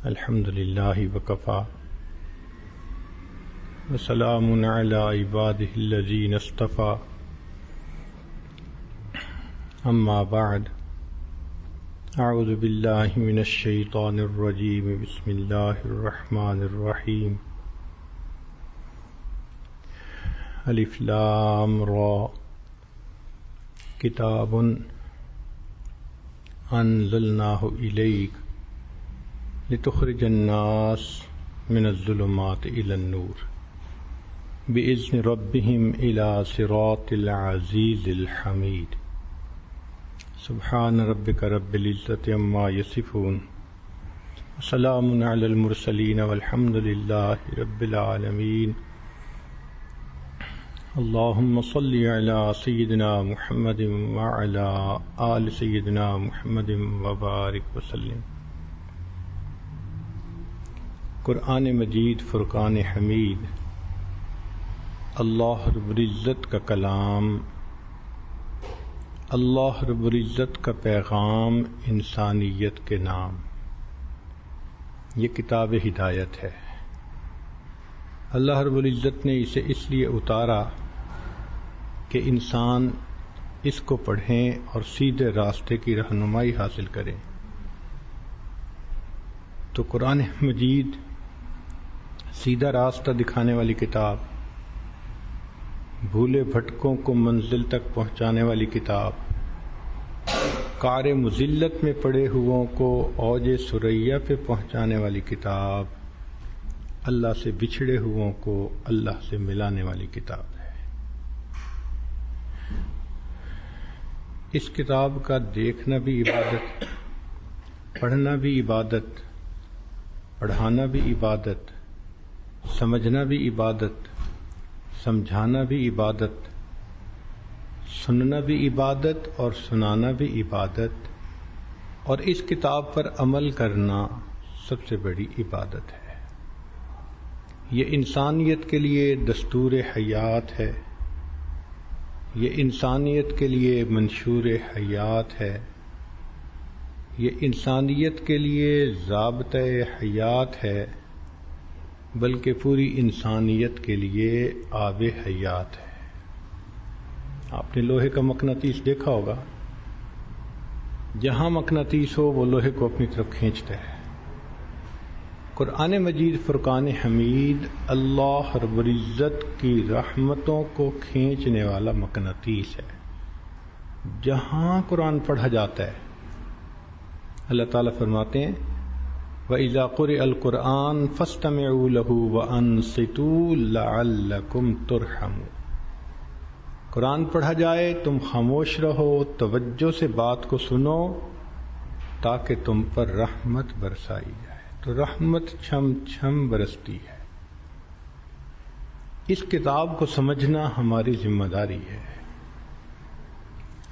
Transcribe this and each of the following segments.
الحمد للہ وکفا وسلام علی عبادہ الذین اصطفی اما بعد اعوذ باللہ من الشیطان الرجیم بسم اللہ الرحمن الرحیم الف لام را کتاب انزلناہ الیک لتخرج الناس من الظلمات الى النور بإذن ربهم الى صراط العزیز الحمید سبحان ربک رب العزة عما یصفون وسلام علی المرسلین والحمد للہ رب العالمین اللہم صل علی سیدنا محمد وعلی آل سیدنا محمد وبارک وسلم۔ قرآن مجید فرقان حمید اللہ رب العزت کا کلام، اللہ رب العزت کا پیغام انسانیت کے نام، یہ کتاب ہدایت ہے۔ اللہ رب العزت نے اسے اس لیے اتارا کہ انسان اس کو پڑھیں اور سیدھے راستے کی رہنمائی حاصل کریں۔ تو قرآن مجید سیدھا راستہ دکھانے والی کتاب، بھولے بھٹکوں کو منزل تک پہنچانے والی کتاب، قعر مذلت میں پڑے ہوئوں کو اوج ثریا پہ پہنچانے والی کتاب، اللہ سے بچھڑے ہوئوں کو اللہ سے ملانے والی کتاب ہے۔ اس کتاب کا دیکھنا بھی عبادت، پڑھنا بھی عبادت، پڑھانا بھی عبادت، سمجھنا بھی عبادت، سمجھانا بھی عبادت، سننا بھی عبادت اور سنانا بھی عبادت، اور اس کتاب پر عمل کرنا سب سے بڑی عبادت ہے۔ یہ انسانیت کے لیے دستور حیات ہے، یہ انسانیت کے لیے منشور حیات ہے، یہ انسانیت کے لیے ضابطۂ حیات ہے، بلکہ پوری انسانیت کے لیے آب حیات ہے۔ آپ نے لوہے کا مقناطیس دیکھا ہوگا، جہاں مقناطیس ہو وہ لوہے کو اپنی طرف کھینچتا ہے۔ قرآن مجید فرقان حمید اللہ رب العزت کی رحمتوں کو کھینچنے والا مقناطیس ہے۔ جہاں قرآن پڑھا جاتا ہے اللہ تعالیٰ فرماتے ہیں وَإِذَا قُرِئَ الْقُرْآنُ فَاسْتَمِعُوا لَهُ وَأَنصِتُوا لَعَلَّكُمْ تُرْحَمُونَ۔ قرآن پڑھا جائے تم خاموش رہو، توجہ سے بات کو سنو تاکہ تم پر رحمت برسائی جائے۔ تو رحمت چھم چھم برستی ہے۔ اس کتاب کو سمجھنا ہماری ذمہ داری ہے۔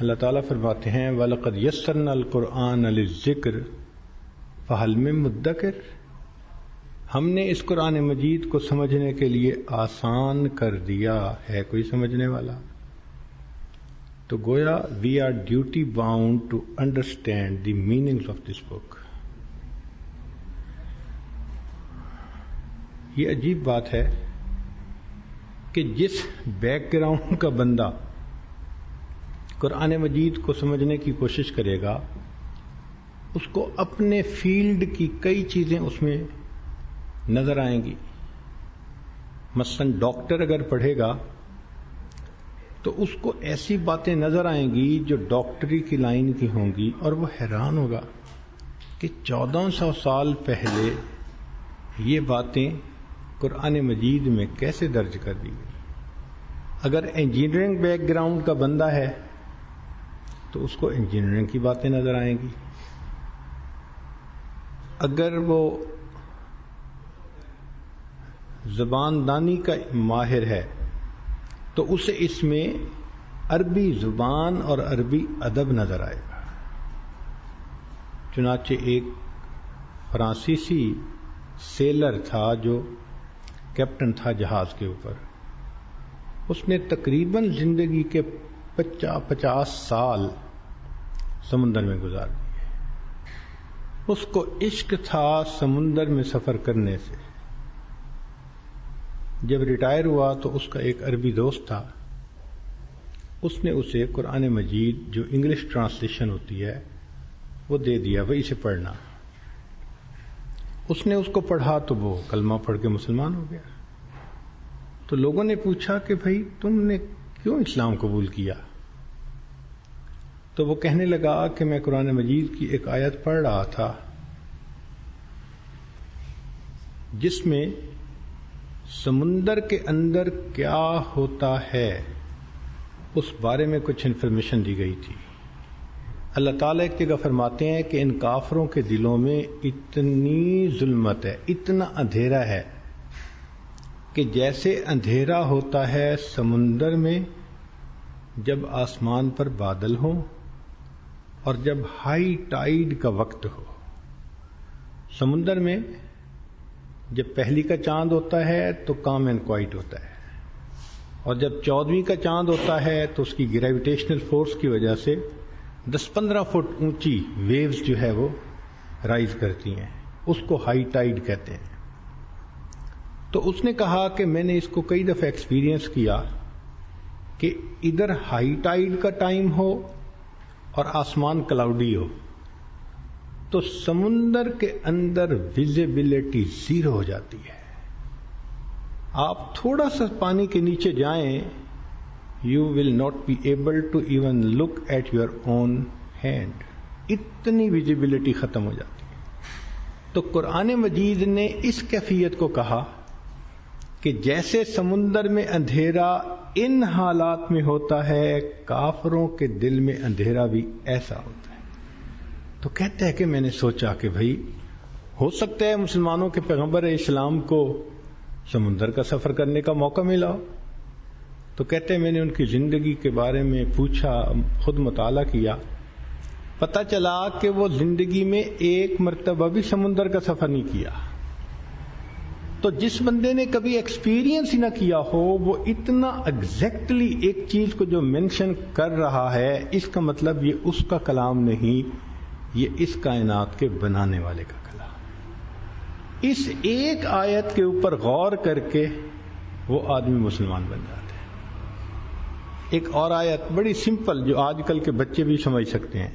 اللہ تعالیٰ فرماتے ہیں وَلَقَدْ يَسَّرْنَا الْقُرْآنَ لِلذِّكْرِ فَهَلْ مِن مُدَّكِرٍ۔ ہم نے اس قرآن مجید کو سمجھنے کے لیے آسان کر دیا، ہے کوئی سمجھنے والا؟ تو گویا we are duty bound to understand the meanings of this book. یہ عجیب بات ہے کہ جس بیک گراؤنڈ کا بندہ قرآن مجید کو سمجھنے کی کوشش کرے گا اس کو اپنے فیلڈ کی کئی چیزیں اس میں نظر آئیں گی۔ مثلا ڈاکٹر اگر پڑھے گا تو اس کو ایسی باتیں نظر آئیں گی جو ڈاکٹری کی لائن کی ہوں گی، اور وہ حیران ہوگا کہ 1400 سال پہلے یہ باتیں قرآن مجید میں کیسے درج کر دی گئی۔ اگر انجینئرنگ بیک گراؤنڈ کا بندہ ہے تو اس کو انجینئرنگ کی باتیں نظر آئیں گی، اگر وہ زبان دانی کا ماہر ہے تو اسے اس میں عربی زبان اور عربی ادب نظر آئے گا۔ چنانچہ ایک فرانسیسی سیلر تھا جو کیپٹن تھا جہاز کے اوپر، اس نے تقریباً زندگی کے 50 سال سمندر میں گزار دیے، اس کو عشق تھا سمندر میں سفر کرنے سے. جب ریٹائر ہوا تو اس کا ایک عربی دوست تھا، اس نے اسے قرآن مجید جو انگلش ٹرانسلیشن ہوتی ہے وہ دے دیا، وہی سے پڑھنا. اس نے اس کو پڑھا تو وہ کلمہ پڑھ کے مسلمان ہو گیا. تو لوگوں نے پوچھا کہ بھائی تم نے کیوں اسلام قبول کیا؟ تو وہ کہنے لگا کہ میں قرآن مجید کی ایک آیت پڑھ رہا تھا جس میں سمندر کے اندر کیا ہوتا ہے اس بارے میں کچھ انفارمیشن دی گئی تھی. اللہ تعالیٰ ایک جگہ فرماتے ہیں کہ ان کافروں کے دلوں میں اتنی ظلمت ہے، اتنا اندھیرا ہے کہ جیسے اندھیرا ہوتا ہے سمندر میں جب آسمان پر بادل ہوں اور جب ہائی ٹائیڈ کا وقت ہو. سمندر میں جب پہلی کا چاند ہوتا ہے تو کام اینڈ کوائٹ ہوتا ہے، اور جب 14ویں کا چاند ہوتا ہے تو اس کی گریویٹیشنل فورس کی وجہ سے 10-15 فٹ اونچی ویوز جو ہے وہ رائز کرتی ہیں، اس کو ہائی ٹائیڈ کہتے ہیں. تو اس نے کہا کہ میں نے اس کو کئی دفعہ ایکسپیرینس کیا کہ ادھر ہائی ٹائیڈ کا ٹائم ہو اور آسمان کلاؤڈی ہو تو سمندر کے اندر ویزیبلٹی زیرو ہو جاتی ہے. آپ تھوڑا سا پانی کے نیچے جائیں، you will not be able to even look at your own hand, اتنی ویزیبلٹی ختم ہو جاتی ہے. تو قرآن مجید نے اس کیفیت کو کہا کہ جیسے سمندر میں اندھیرا ان حالات میں ہوتا ہے، کافروں کے دل میں اندھیرا بھی ایسا ہوتا ہے. تو کہتا ہے کہ میں نے سوچا کہ بھائی ہو سکتا ہے مسلمانوں کے پیغمبر اسلام کو سمندر کا سفر کرنے کا موقع ملا ہو. تو کہتے ہیں میں نے ان کی زندگی کے بارے میں پوچھا، خود مطالعہ کیا، پتہ چلا کہ وہ زندگی میں ایک مرتبہ بھی سمندر کا سفر نہیں کیا. تو جس بندے نے کبھی ایکسپیرینس ہی نہ کیا ہو وہ اتنا ایگزیکٹلی ایک چیز کو جو مینشن کر رہا ہے، اس کا مطلب یہ اس کا کلام نہیں، یہ اس کائنات کے بنانے والے کا کلام. اس ایک آیت کے اوپر غور کر کے وہ آدمی مسلمان بن جاتے ہیں. ایک اور آیت بڑی سمپل جو آج کل کے بچے بھی سمجھ سکتے ہیں.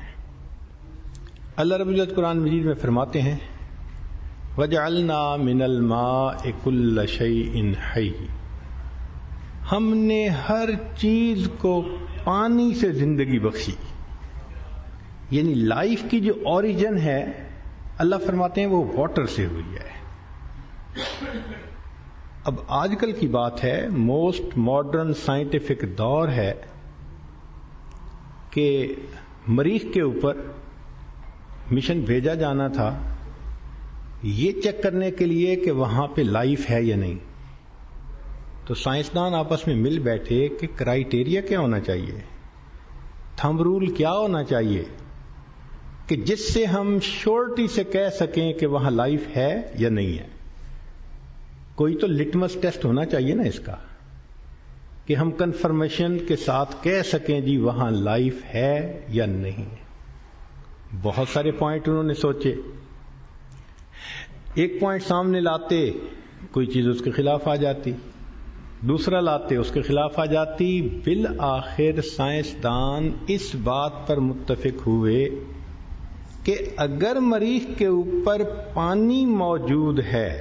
اللہ رب العزت قرآن مجید میں فرماتے ہیں وَجَعَلْنَا مِنَ الْمَاءِ كُلَّ شَيْءٍ حَيٍّ، ہم نے ہر چیز کو پانی سے زندگی بخشی. یعنی لائف کی جو اوریجن ہے اللہ فرماتے ہیں وہ واٹر سے ہوئی ہے. اب آج کل کی بات ہے، موسٹ ماڈرن سائنٹیفک دور ہے کہ مریخ کے اوپر مشن بھیجا جانا تھا یہ چیک کرنے کے لیے کہ وہاں پہ لائف ہے یا نہیں. تو سائنسدان آپس میں مل بیٹھے کہ کرائیٹیریا کیا ہونا چاہیے، تھمب رول کیا ہونا چاہیے کہ جس سے ہم شورٹی سے کہہ سکیں کہ وہاں لائف ہے یا نہیں ہے. کوئی تو لٹمس ٹیسٹ ہونا چاہیے نا اس کا، کہ ہم کنفرمیشن کے ساتھ کہہ سکیں جی وہاں لائف ہے یا نہیں. بہت سارے پوائنٹ انہوں نے سوچے، ایک پوائنٹ سامنے لاتے کوئی چیز اس کے خلاف آ جاتی، دوسرا لاتے اس کے خلاف آ جاتی. بالآخر سائنسدان اس بات پر متفق ہوئے کہ اگر مریخ کے اوپر پانی موجود ہے،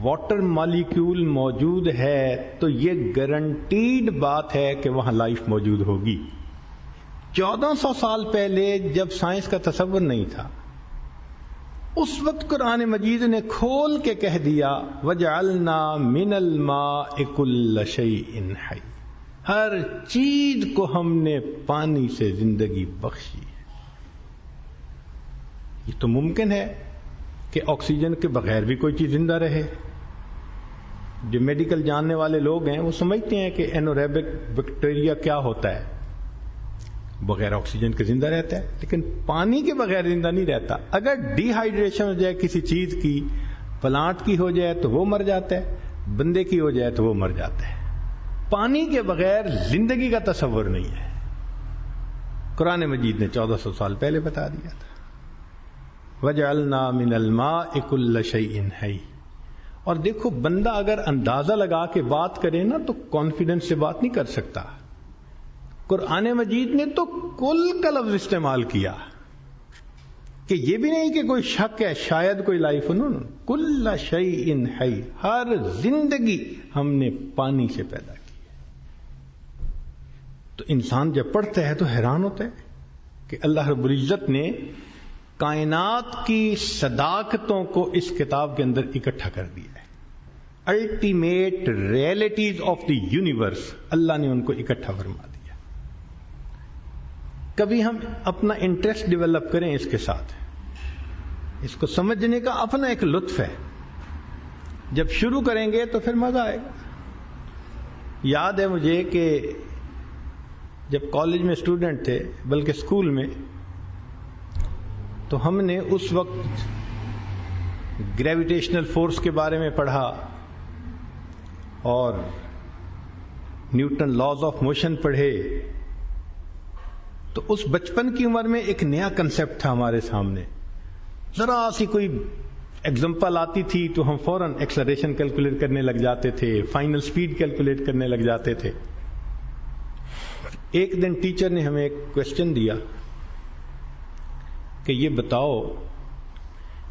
واٹر مالیکیول موجود ہے، تو یہ گارنٹیڈ بات ہے کہ وہاں لائف موجود ہوگی. 1400 سال پہلے جب سائنس کا تصور نہیں تھا، اس وقت قرآن مجید نے کھول کے کہہ دیا وَجَعَلْنَا مِنَ الْمَاءِ كُلَّ شَيْءٍ حَيٍّ، ہر چیز کو ہم نے پانی سے زندگی بخشی. یہ تو ممکن ہے کہ آکسیجن کے بغیر بھی کوئی چیز زندہ رہے. جو میڈیکل جاننے والے لوگ ہیں وہ سمجھتے ہیں کہ اینوریبک بیکٹیریا کیا ہوتا ہے، بغیر آکسیجن کے زندہ رہتا ہے، لیکن پانی کے بغیر زندہ نہیں رہتا. اگر ڈی ہائیڈریشن ہو جائے کسی چیز کی، پلانٹ کی ہو جائے تو وہ مر جاتا ہے، بندے کی ہو جائے تو وہ مر جاتا ہے. پانی کے بغیر زندگی کا تصور نہیں ہے. قرآن مجید نے 1400 سال پہلے بتا دیا تھا. وَجَعَلْنَا مِنَ الْمَاءِ كُلَّ شَيْءٍ حَيٍّ. اور دیکھو بندہ اگر اندازہ لگا کے بات کرے نا تو کانفیڈنس سے بات نہیں کر سکتا. قرآن مجید نے تو کل کا لفظ استعمال کیا کہ یہ بھی نہیں کہ کوئی شک ہے شاید کوئی لائف. کل شیء حی، ہر زندگی ہم نے پانی سے پیدا کی ہے. تو انسان جب پڑھتا ہے تو حیران ہوتا ہے کہ اللہ رب العزت نے کائنات کی صداقتوں کو اس کتاب کے اندر اکٹھا کر دیا ہے. Ultimate realities of the universe اللہ نے ان کو اکٹھا فرما دیا. کبھی ہم اپنا انٹرسٹ ڈیولپ کریں اس کے ساتھ، اس کو سمجھنے کا اپنا ایک لطف ہے. جب شروع کریں گے تو پھر مزہ آئے گا. یاد ہے مجھے کہ جب کالج میں اسٹوڈنٹ تھے، بلکہ اسکول میں، تو ہم نے اس وقت گریویٹیشنل فورس کے بارے میں پڑھا اور نیوٹن لاز آف موشن پڑھے. تو اس بچپن کی عمر میں ایک نیا کنسپٹ تھا ہمارے سامنے. ذرا سی کوئی ایگزامپل آتی تھی تو ہم فوراً ایکسلریشن کیلکولیٹ کرنے لگ جاتے تھے، فائنل سپیڈ کیلکولیٹ کرنے لگ جاتے تھے. ایک دن ٹیچر نے ہمیں ایک کوشچن دیا کہ یہ بتاؤ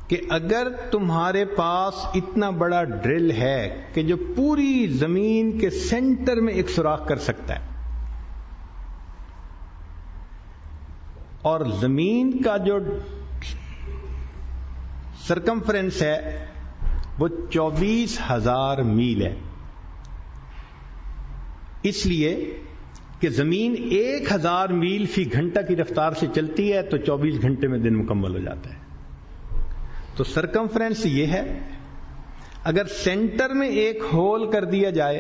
کہ اگر تمہارے پاس اتنا بڑا ڈرل ہے کہ جو پوری زمین کے سینٹر میں ایک سوراخ کر سکتا ہے، اور زمین کا جو سرکمفرنس ہے وہ 24,000 میل ہے، اس لیے کہ زمین 1,000 میل فی گھنٹہ کی رفتار سے چلتی ہے تو 24 گھنٹے میں دن مکمل ہو جاتا ہے. تو سرکمفرنس یہ ہے. اگر سینٹر میں ایک ہول کر دیا جائے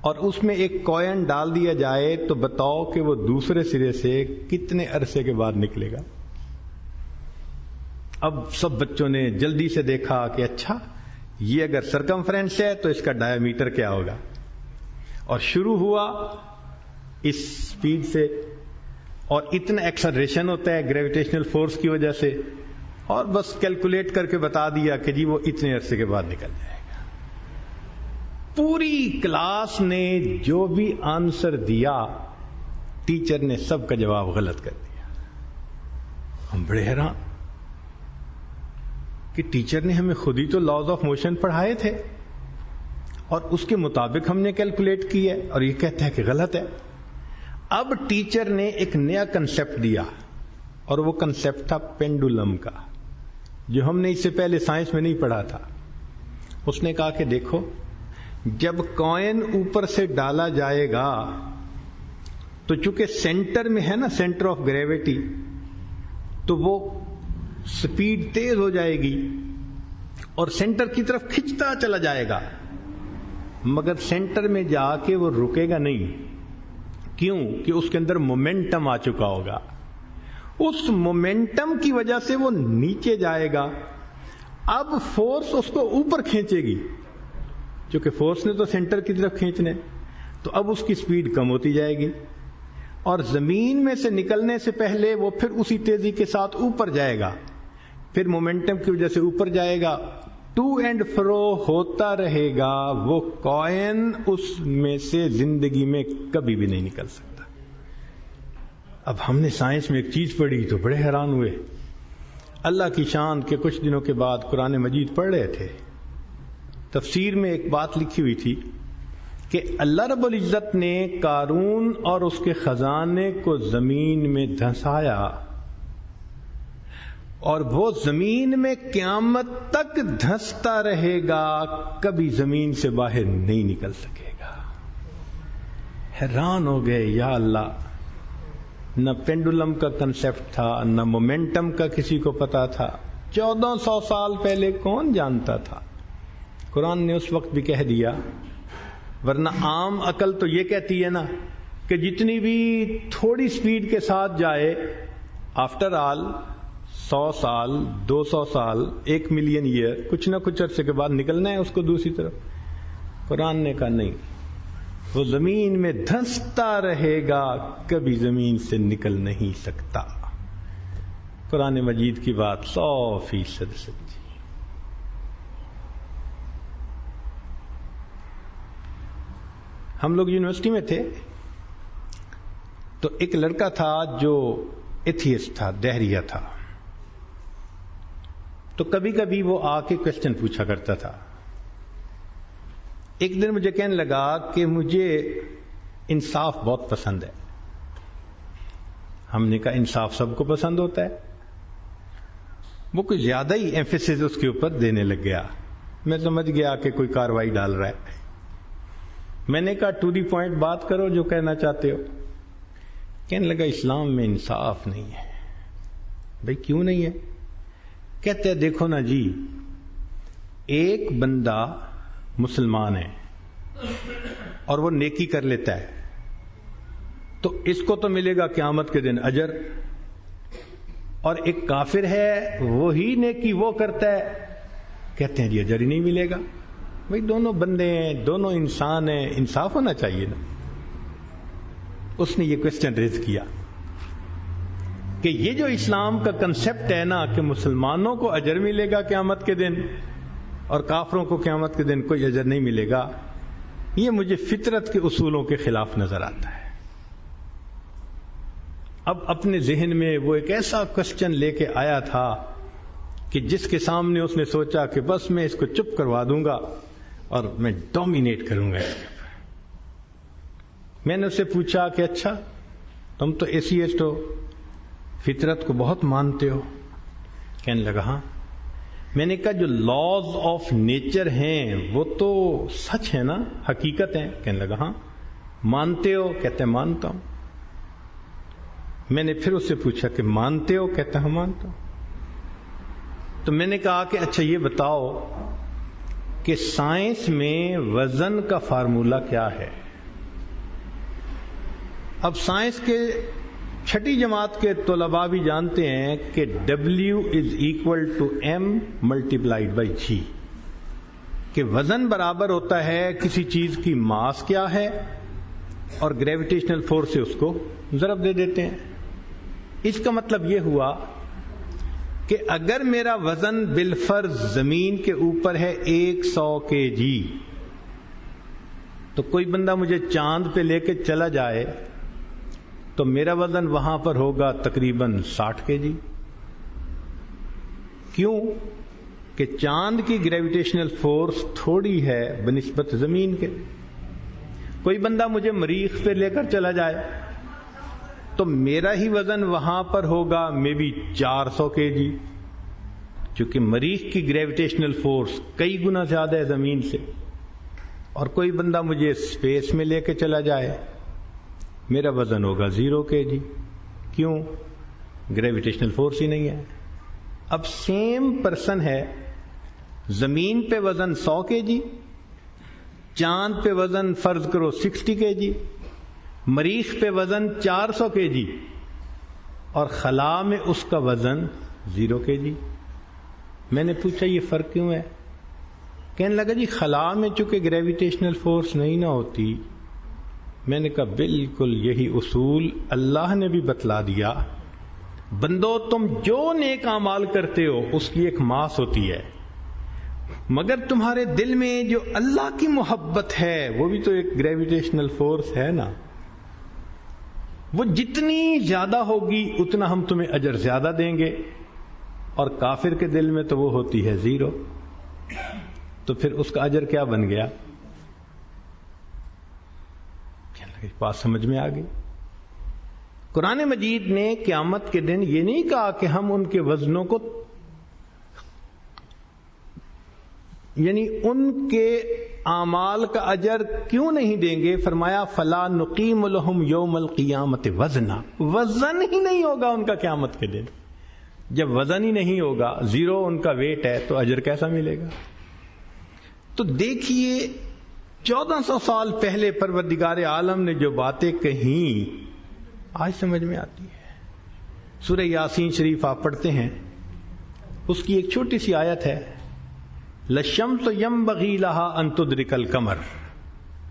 اور اس میں ایک کوئن ڈال دیا جائے تو بتاؤ کہ وہ دوسرے سرے سے کتنے عرصے کے بعد نکلے گا. اب سب بچوں نے جلدی سے دیکھا کہ اچھا یہ اگر سرکمفرنس ہے تو اس کا ڈایا میٹر کیا ہوگا، اور شروع ہوا اس سپیڈ سے، اور اتنا ایکسلریشن ہوتا ہے گریویٹیشنل فورس کی وجہ سے، اور بس کیلکولیٹ کر کے بتا دیا کہ جی وہ اتنے عرصے کے بعد نکل جائے گا. پوری کلاس نے جو بھی آنسر دیا ٹیچر نے سب کا جواب غلط کر دیا. ہم بڑے حیران کہ ٹیچر نے ہمیں خود ہی تو لاز آف موشن پڑھائے تھے اور اس کے مطابق ہم نے کیلکولیٹ کی ہے، اور یہ کہتا ہے کہ غلط ہے. اب ٹیچر نے ایک نیا کنسپٹ دیا، اور وہ کنسپٹ تھا پینڈولم کا، جو ہم نے اس سے پہلے سائنس میں نہیں پڑھا تھا. اس نے کہا کہ دیکھو جب کوئن اوپر سے ڈالا جائے گا تو چونکہ سینٹر میں ہے نا، سینٹر آف گریویٹی، تو وہ سپیڈ تیز ہو جائے گی اور سینٹر کی طرف کھنچتا چلا جائے گا، مگر سینٹر میں جا کے وہ رکے گا نہیں. کیوں؟ کہ اس کے اندر مومنٹم آ چکا ہوگا. اس مومنٹم کی وجہ سے وہ نیچے جائے گا. اب فورس اس کو اوپر کھینچے گی، چونکہ فورس نے تو سینٹر کی طرف کھینچنے، تو اب اس کی سپیڈ کم ہوتی جائے گی، اور زمین میں سے نکلنے سے پہلے وہ پھر اسی تیزی کے ساتھ اوپر جائے گا. پھر مومنٹم کی وجہ سے اوپر جائے گا، ٹو اینڈ فرو ہوتا رہے گا. وہ کوئن اس میں سے زندگی میں کبھی بھی نہیں نکل سکتا. اب ہم نے سائنس میں ایک چیز پڑھی تو بڑے حیران ہوئے. اللہ کی شان کے کچھ دنوں کے بعد قرآن مجید پڑھ رہے تھے، تفسیر میں ایک بات لکھی ہوئی تھی کہ اللہ رب العزت نے قارون اور اس کے خزانے کو زمین میں دھنسایا، اور وہ زمین میں قیامت تک دھنستا رہے گا، کبھی زمین سے باہر نہیں نکل سکے گا. حیران ہو گئے، یا اللہ، نہ پینڈولم کا کنسپٹ تھا، نہ مومنٹم کا کسی کو پتا تھا. 1400 سال پہلے کون جانتا تھا؟ قرآن نے اس وقت بھی کہہ دیا، ورنہ عام عقل تو یہ کہتی ہے نا کہ جتنی بھی تھوڑی سپیڈ کے ساتھ جائے، آفٹر آل 100 سال، 200 سال، 1 ملین ایئر، کچھ نہ کچھ عرصے کے بعد نکلنا ہے اس کو دوسری طرف. قرآن نے کہا نہیں، وہ زمین میں دھنستا رہے گا، کبھی زمین سے نکل نہیں سکتا. قرآن مجید کی بات 100% سچی. ہم لوگ یونیورسٹی میں تھے تو ایک لڑکا تھا جو ایتھیسٹ تھا، دہریہ تھا. تو کبھی کبھی وہ آ کے کوشچن پوچھا کرتا تھا. ایک دن مجھے کہنے لگا کہ مجھے انصاف بہت پسند ہے. ہم نے کہا انصاف سب کو پسند ہوتا ہے. وہ کچھ زیادہ ہی ایمفیسس اس کے اوپر دینے لگ گیا. میں سمجھ گیا کہ کوئی کاروائی ڈال رہا ہے. میں نے کہا ٹو دی پوائنٹ بات کرو جو کہنا چاہتے ہو. کہنے لگا اسلام میں انصاف نہیں ہے. بھئی کیوں نہیں ہے؟ کہتے ہیں دیکھو نا جی، ایک بندہ مسلمان ہے اور وہ نیکی کر لیتا ہے تو اس کو تو ملے گا قیامت کے دن اجر، اور ایک کافر ہے وہی نیکی وہ کرتا ہے، کہتے ہیں جی اجر ہی نہیں ملے گا. بھئی دونوں بندے ہیں، دونوں انسان ہیں، انصاف ہونا چاہیے نا. اس نے یہ کوسچن ریز کیا کہ یہ جو اسلام کا کنسپٹ ہے نا کہ مسلمانوں کو اجر ملے گا قیامت کے دن اور کافروں کو قیامت کے دن کوئی اجر نہیں ملے گا، یہ مجھے فطرت کے اصولوں کے خلاف نظر آتا ہے. اب اپنے ذہن میں وہ ایک ایسا کوسچن لے کے آیا تھا کہ جس کے سامنے اس نے سوچا کہ بس میں اس کو چپ کروا دوں گا اور میں ڈومینیٹ کروں گا اس کے اوپر. میں نے اس سے پوچھا کہ اچھا تم تو ایتھیسٹ ہو، فطرت کو بہت مانتے ہو؟ کہنے لگا ہاں. میں نے کہا جو لاز آف نیچر ہیں وہ تو سچ ہے نا، حقیقت ہیں؟ کہنے لگا ہاں. مانتے ہو؟ کہتے ہیں مانتا ہوں. میں نے پھر اس سے پوچھا کہ مانتے ہو؟ کہتا ہوں مانتا ہوں. تو میں نے کہا کہ اچھا یہ بتاؤ کہ سائنس میں وزن کا فارمولا کیا ہے؟ اب سائنس کے چھٹی جماعت کے طلباء بھی جانتے ہیں کہ W = M × G، کہ وزن برابر ہوتا ہے کسی چیز کی ماس کیا ہے اور گریویٹیشنل فورس سے اس کو ضرب دے دیتے ہیں. اس کا مطلب یہ ہوا کہ اگر میرا وزن بالفرض زمین کے اوپر ہے 100 kg، تو کوئی بندہ مجھے چاند پہ لے کے چلا جائے تو میرا وزن وہاں پر ہوگا تقریباً 60 kg. کیوں؟ کہ چاند کی گریویٹیشنل فورس تھوڑی ہے بنسبت زمین کے. کوئی بندہ مجھے مریخ پہ لے کر چلا جائے تو میرا ہی وزن وہاں پر ہوگا مے بی 400 kg، چونکہ مریخ کی گریویٹیشنل فورس کئی گنا زیادہ ہے زمین سے. اور کوئی بندہ مجھے اسپیس میں لے کے چلا جائے میرا وزن ہوگا 0 kg. کیوں؟ گریویٹیشنل فورس ہی نہیں ہے. اب سیم پرسن ہے، زمین پہ وزن 100 kg، چاند پہ وزن فرض کرو 60 kg، مریخ پہ وزن 400 kg، اور خلا میں اس کا وزن 0 kg. میں نے پوچھا یہ فرق کیوں ہے؟ کہنے لگا جی خلا میں چونکہ گریویٹیشنل فورس نہیں نہ ہوتی. میں نے کہا بالکل یہی اصول اللہ نے بھی بتلا دیا. بندو تم جو نیک اعمال کرتے ہو اس کی ایک ماس ہوتی ہے، مگر تمہارے دل میں جو اللہ کی محبت ہے وہ بھی تو ایک گریویٹیشنل فورس ہے نا. وہ جتنی زیادہ ہوگی اتنا ہم تمہیں اجر زیادہ دیں گے، اور کافر کے دل میں تو وہ ہوتی ہے 0. تو پھر اس کا اجر کیا بن گیا؟ بات سمجھ میں آ گئی. قرآن مجید نے قیامت کے دن یہ نہیں کہا کہ ہم ان کے وزنوں کو، یعنی ان کے اعمال کا اجر کیوں نہیں دیں گے. فرمایا فلا نقیم لهم یوم القیامت وزنا، وزن ہی نہیں ہوگا ان کا قیامت کے دن. جب وزن ہی نہیں ہوگا، 0 ان کا ویٹ ہے، تو اجر کیسا ملے گا؟ تو دیکھیے 1400 سال پہلے پروردگار عالم نے جو باتیں کہیں آج سمجھ میں آتی ہے. سورہ یاسین شریف آپ پڑھتے ہیں، اس کی ایک چھوٹی سی آیت ہے، لَلشَّمْسُ يَنبَغِي لَهَا أَن تُدْرِكَ الْقَمَرَ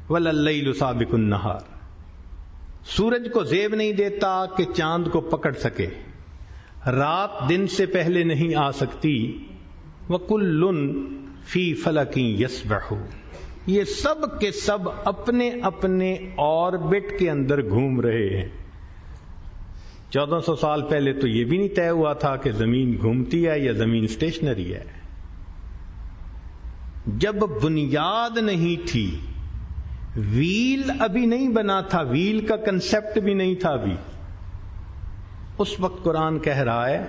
وَلَا اللَّيْلُ سَابِقُ النَّهَارِ. سورج کو زیب نہیں دیتا کہ چاند کو پکڑ سکے، رات دن سے پہلے نہیں آ سکتی. وَكُلٌّ فِي فَلَكٍ يَسْبَحُ، یہ سب کے سب اپنے اپنے آربٹ کے اندر گھوم رہے ہیں. 1400 سال پہلے تو یہ بھی نہیں طے ہوا تھا کہ زمین گھومتی ہے یا زمین اسٹیشنری ہے. جب بنیاد نہیں تھی، ویل ابھی نہیں بنا تھا، ویل کا کنسپٹ بھی نہیں تھا ابھی، اس وقت قرآن کہہ رہا ہے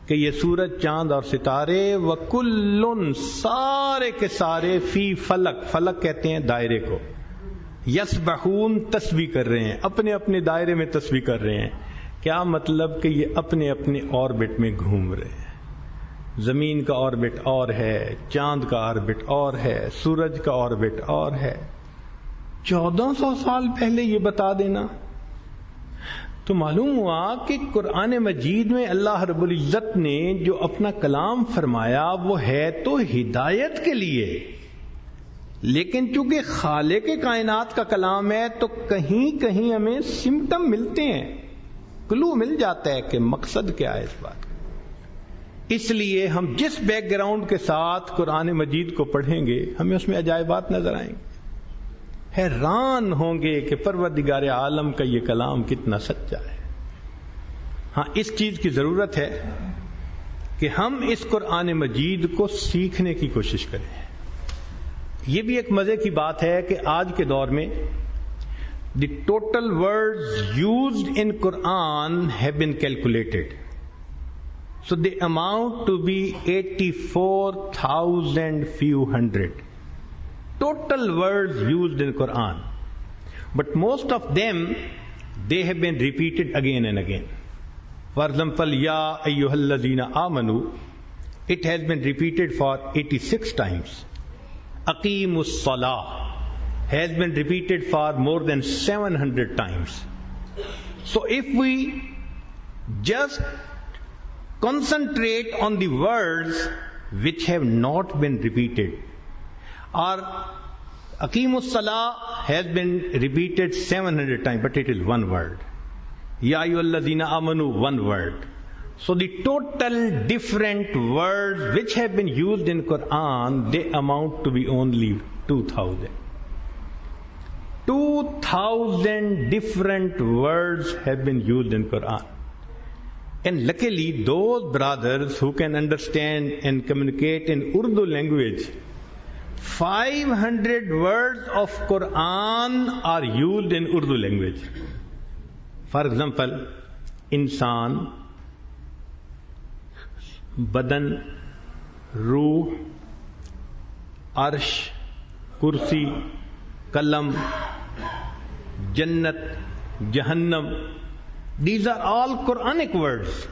کہ یہ سورج، چاند اور ستارے وَكُلٌّ سارے کے سارے فی فلک، فلک کہتے ہیں دائرے کو، یسبحون تسبیح کر رہے ہیں، اپنے اپنے دائرے میں تسبیح کر رہے ہیں. کیا مطلب کہ یہ اپنے اپنے آربٹ میں گھوم رہے ہیں. زمین کا آربٹ اور ہے، چاند کا آربٹ اور ہے، سورج کا آربٹ اور ہے. 1400 سال پہلے یہ بتا دینا تو معلوم ہوا کہ قرآن مجید میں اللہ رب العزت نے جو اپنا کلام فرمایا وہ ہے تو ہدایت کے لیے، لیکن چونکہ خالق کائنات کا کلام ہے تو کہیں کہیں ہمیں سمٹم ملتے ہیں، کلو مل جاتا ہے کہ مقصد کیا ہے اس بات کا. اس لیے ہم جس بیک گراؤنڈ کے ساتھ قرآن مجید کو پڑھیں گے ہمیں اس میں عجائبات نظر آئیں گے، حیران ہوں گے کہ پروردگار عالم کا یہ کلام کتنا سچا ہے. ہاں اس چیز کی ضرورت ہے کہ ہم اس قرآن مجید کو سیکھنے کی کوشش کریں. یہ بھی ایک مزے کی بات ہے کہ آج کے دور میں the total words used in Quran have been calculated. So they amount to be 84,000 few hundred. Total words used in Quran. But most of them, they have been repeated again and again. For example, Ya ayyuhallazina amanu, it has been repeated for 86 times. Aqimus salah has been repeated for more than 700 times. So if we just concentrate on the words which have not been repeated, or Aqimus Salah has been repeated 700 times, but it is one word. Ya ayyuhallazina amanu, one word. So the total different words which have been used in Quran, they amount to be only 2,000. 2,000 different words have been used in Quran. And luckily, those brothers who can understand and communicate in Urdu language, 500 words of Quran are used in Urdu language. For example, insan, badan, ruh, arsh, kursi, kalam, Jannat, Jahannam, these are all Quranic words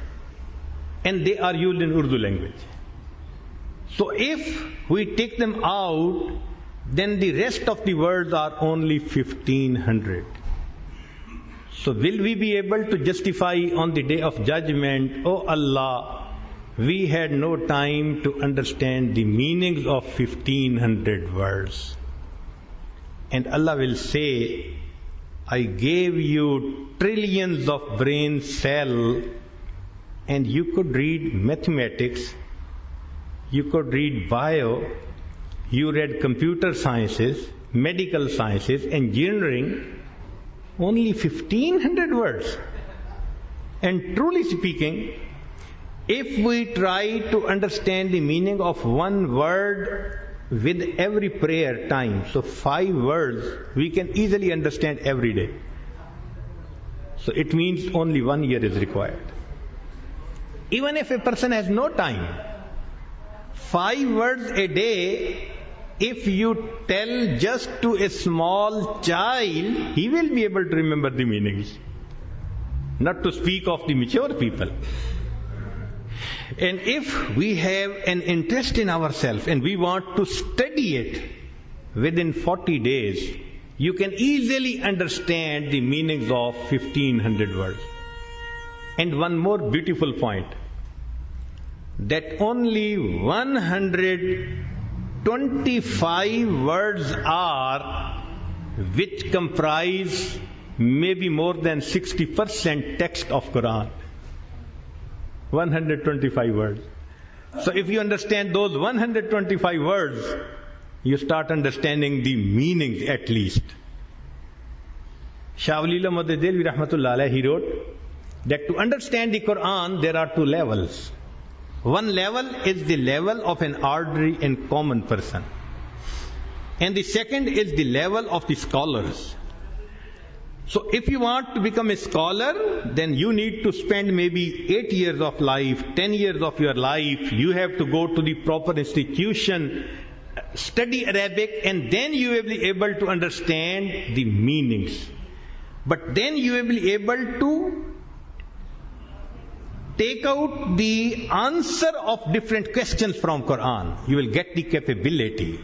and they are used in Urdu language. So if we take them out, then the rest of the words are only 1,500. So will we be able to justify on the day of judgment, oh Allah, we had no time to understand the meanings of 1,500 words. And Allah will say, I gave you trillions of brain cells and you could read mathematics, you could read bio, you read computer sciences, medical sciences, engineering, only 1,500 words. And truly speaking, if we try to understand the meaning of one word with every prayer time, so 5 words we can easily understand every day. So it means only 1 year is required. Even if a person has no time, 5 words a day, if you tell just to a small child, he will be able to remember the meanings. Not to speak of the mature people. And if we have an interest in ourselves and we want to study it, within 40 days, you can easily understand the meanings of 1,500 words. And one more beautiful point, that only 125 words are which comprise maybe more than 60% text of Quran. 125 words. So if you understand those 125 words, you start understanding the meanings at least. Shah Wali Allah Muhammad Delvi Rahmatullah Alayhi, he wrote that to understand the Quran, there are two levels. One level is the level of an ordinary and common person. And the second is the level of the scholars. So if you want to become a scholar, then you need to spend maybe 8 years of life, 10 years of your life. You have to go to the proper institution, study Arabic, and then you will be able to understand the meanings. But then you will be able to take out the answer of different questions from Quran. You will get the capability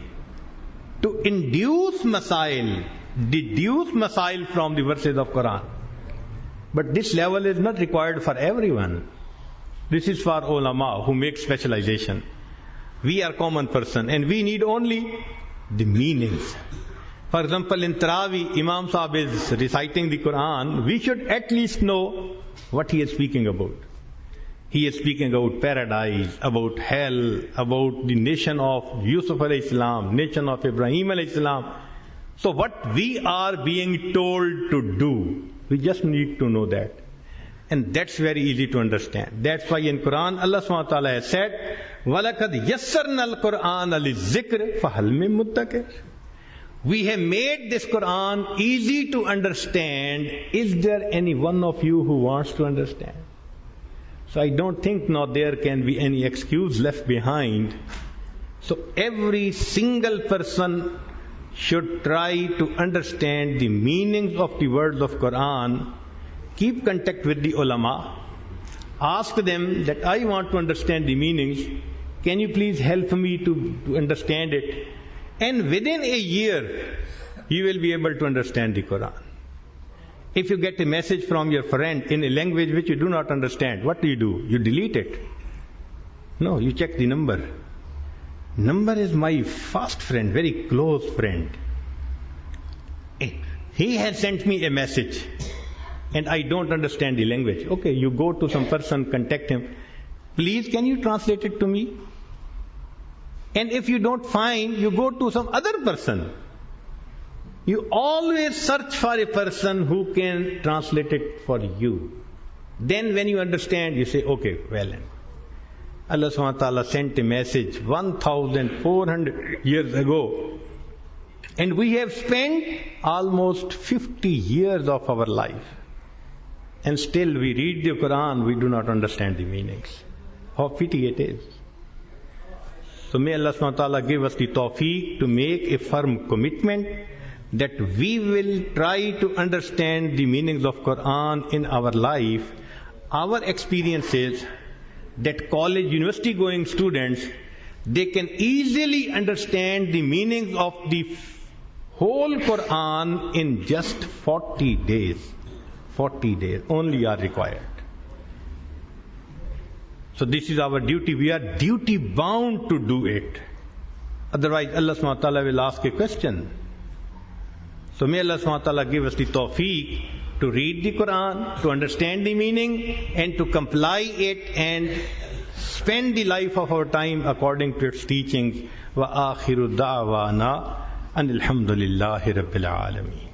to deduce masail from the verses of Quran. But this level is not required for everyone. This is for ulama who make specialization. We are common person and we need only the meanings. For example, in Taraweeh, Imam Sahib is reciting the Quran. We should at least know what he is speaking about. He is speaking about paradise, about hell, about the nation of Yusuf alayhi salam, nation of Ibrahim alayhi salam. So what we are being told to do, we just need to know that. And that's very easy to understand. That's why in Quran, Allah subhanahu wa ta'ala has said, وَلَقَدْ يَسَّرْنَا الْقُرْآنَ لِلذِّكْرِ فَهَلْ مِن مُدَّكِرٍ. We have made this Quran easy to understand. Is there any one of you who wants to understand? So I don't think now there can be any excuse left behind. So every single person should try to understand the meanings of the words of Quran. Keep contact with the ulama. Ask them that I want to understand the meanings. Can you please help me to understand it? And within a year, you will be able to understand the Quran. If you get a message from your friend in a language which you do not understand, what do? You delete it. No, you check the number. Number is my fast friend, very close friend. He has sent me a message and I don't understand the language. Okay, you go to some person, contact him. Please, can you translate it to me? And if you don't find, you go to some other person. You always search for a person who can translate it for you. Then when you understand, you say, okay, well then. Allah subhanahu wa ta'ala sent a message 1,400 years ago. And we have spent almost 50 years of our life. And still we read the Quran, we do not understand the meanings. How pity it is. So may Allah subhanahu wa ta'ala give us the tawfiq to make a firm commitment that we will try to understand the meanings of Quran in our life. Our experience is that college, university going students, they can easily understand the meanings of the whole Quran in just 40 days. 40 days only are required. So this is our duty. We are duty bound to do it. Otherwise Allah subhanahu wa ta'ala will ask a question. So may Allah subhanahu wa ta'ala give us the tawfiq to read the Quran, to understand the meaning, and to comply it and spend the life of our time according to its teachings. Wa akhiru da'wana anil hamdulillahi rabbil alameen.